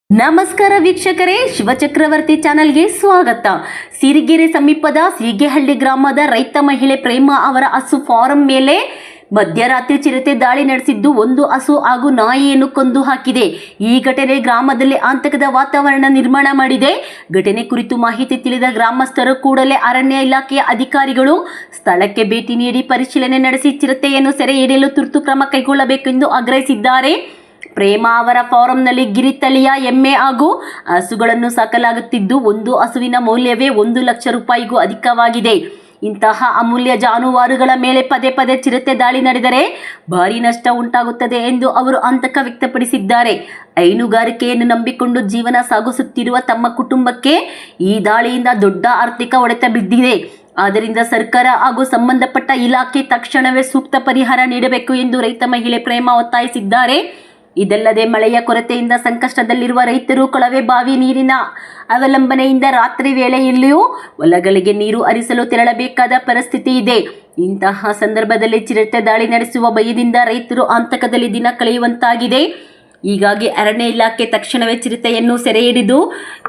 ನಮಸ್ಕಾರ ವೀಕ್ಷಕರೇ, ಶಿವಚಕ್ರವರ್ತಿ ಚಾನೆಲ್ಗೆ ಸ್ವಾಗತ. ಸಿರಿಗೆರೆ ಸಮೀಪದ ಸೀಗೆಹಳ್ಳಿ ಗ್ರಾಮದ ರೈತ ಮಹಿಳೆ ಪ್ರೇಮ ಅವರ ಹಸು ಫಾರಂ ಮೇಲೆ ಮಧ್ಯರಾತ್ರಿ ಚಿರತೆ ದಾಳಿ ನಡೆಸಿದ್ದು ಒಂದು ಹಸು ಹಾಗೂ ನಾಯಿಯನ್ನು ಕೊಂದು ಹಾಕಿದೆ. ಈ ಘಟನೆ ಗ್ರಾಮದಲ್ಲಿ ಆತಂಕದ ವಾತಾವರಣ ನಿರ್ಮಾಣ ಮಾಡಿದೆ. ಘಟನೆ ಕುರಿತು ಮಾಹಿತಿ ತಿಳಿದ ಗ್ರಾಮಸ್ಥರು ಕೂಡಲೇ ಅರಣ್ಯ ಇಲಾಖೆಯ ಅಧಿಕಾರಿಗಳು ಸ್ಥಳಕ್ಕೆ ಭೇಟಿ ನೀಡಿ ಪರಿಶೀಲನೆ ನಡೆಸಿ ಚಿರತೆಯನ್ನು ಸೆರೆ ಹಿಡಿಯಲು ತುರ್ತು ಕ್ರಮ ಕೈಗೊಳ್ಳಬೇಕೆಂದು ಆಗ್ರಹಿಸಿದ್ದಾರೆ. ಪ್ರೇಮ ಅವರ ಫಾರಂನಲ್ಲಿ ಗಿರಿತಳಿಯ ಎಮ್ಮೆ ಹಾಗೂ ಹಸುಗಳನ್ನು ಸಾಕಲಾಗುತ್ತಿದ್ದು, ಒಂದು ಹಸುವಿನ ಮೌಲ್ಯವೇ 1 ಲಕ್ಷ ರೂಪಾಯಿಗೂ ಅಧಿಕವಾಗಿದೆ. ಇಂತಹ ಅಮೂಲ್ಯ ಜಾನುವಾರುಗಳ ಮೇಲೆ ಪದೇ ಪದೇ ಚಿರತೆ ದಾಳಿ ನಡೆದರೆ ಭಾರಿ ನಷ್ಟ ಉಂಟಾಗುತ್ತದೆ ಎಂದು ಅವರು ಆತಂಕ ವ್ಯಕ್ತಪಡಿಸಿದ್ದಾರೆ. ಹೈನುಗಾರಿಕೆಯನ್ನು ನಂಬಿಕೊಂಡು ಜೀವನ ಸಾಗಿಸುತ್ತಿರುವ ತಮ್ಮ ಕುಟುಂಬಕ್ಕೆ ಈ ದಾಳಿಯಿಂದ ದೊಡ್ಡ ಆರ್ಥಿಕ ಹೊಡೆತ ಬಿದ್ದಿದೆ. ಆದ್ದರಿಂದ ಸರ್ಕಾರ ಹಾಗೂ ಸಂಬಂಧಪಟ್ಟ ಇಲಾಖೆ ತಕ್ಷಣವೇ ಸೂಕ್ತ ಪರಿಹಾರ ನೀಡಬೇಕು ಎಂದು ರೈತ ಮಹಿಳೆ ಪ್ರೇಮ ಒತ್ತಾಯಿಸಿದ್ದಾರೆ. ಇದಲ್ಲದೆ ಮಳೆಯ ಕೊರತೆಯಿಂದ ಸಂಕಷ್ಟದಲ್ಲಿರುವ ರೈತರು ಕೊಳವೆ ಬಾವಿ ನೀರಿನ ಅವಲಂಬನೆಯಿಂದ ರಾತ್ರಿ ವೇಳೆಯಲ್ಲಿಯೂ ಹೊಲಗಳಿಗೆ ನೀರು ಹರಿಸಲು ತೆರಳಬೇಕಾದ ಪರಿಸ್ಥಿತಿ ಇದೆ. ಇಂತಹ ಸಂದರ್ಭದಲ್ಲಿ ಚಿರತೆ ದಾಳಿ ನಡೆಸುವ ಭಯದಿಂದ ರೈತರು ಆತಂಕದಲ್ಲಿ ದಿನ ಕಳೆಯುವಂತಾಗಿದೆ. ಹೀಗಾಗಿ ಅರಣ್ಯ ಇಲಾಖೆ ತಕ್ಷಣವೇ ಚಿರತೆಯನ್ನು ಸೆರೆ ಹಿಡಿದು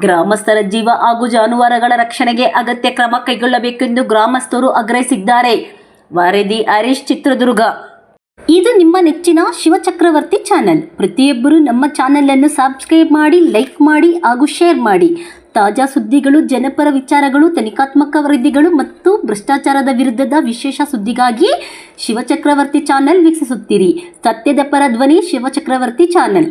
ಗ್ರಾಮಸ್ಥರ ಜೀವ ಹಾಗೂ ಜಾನುವಾರುಗಳ ರಕ್ಷಣೆಗೆ ಅಗತ್ಯ ಕ್ರಮ ಕೈಗೊಳ್ಳಬೇಕೆಂದು ಗ್ರಾಮಸ್ಥರು ಆಗ್ರಹಿಸಿದ್ದಾರೆ. ವರದಿ ಹರೀಶ್, ಚಿತ್ರದುರ್ಗ. ಇದು ನಿಮ್ಮ ನೆಚ್ಚಿನ ಶಿವಚಕ್ರವರ್ತಿ ಚಾನೆಲ್. ಪ್ರತಿಯೊಬ್ಬರು ನಮ್ಮ ಚಾನೆಲನ್ನು ಸಬ್ಸ್ಕ್ರೈಬ್ ಮಾಡಿ, ಲೈಕ್ ಮಾಡಿ ಹಾಗೂ ಶೇರ್ ಮಾಡಿ. ತಾಜಾ ಸುದ್ದಿಗಳು, ಜನಪರ ವಿಚಾರಗಳು, ತನಿಖಾತ್ಮಕ ವರದಿಗಳು ಮತ್ತು ಭ್ರಷ್ಟಾಚಾರದ ವಿರುದ್ಧದ ವಿಶೇಷ ಸುದ್ದಿಗಾಗಿ ಶಿವಚಕ್ರವರ್ತಿ ಚಾನೆಲ್ ವೀಕ್ಷಿಸುತ್ತೀರಿ. ಸತ್ಯದ ಪರ ಧ್ವನಿ ಶಿವಚಕ್ರವರ್ತಿ ಚಾನೆಲ್.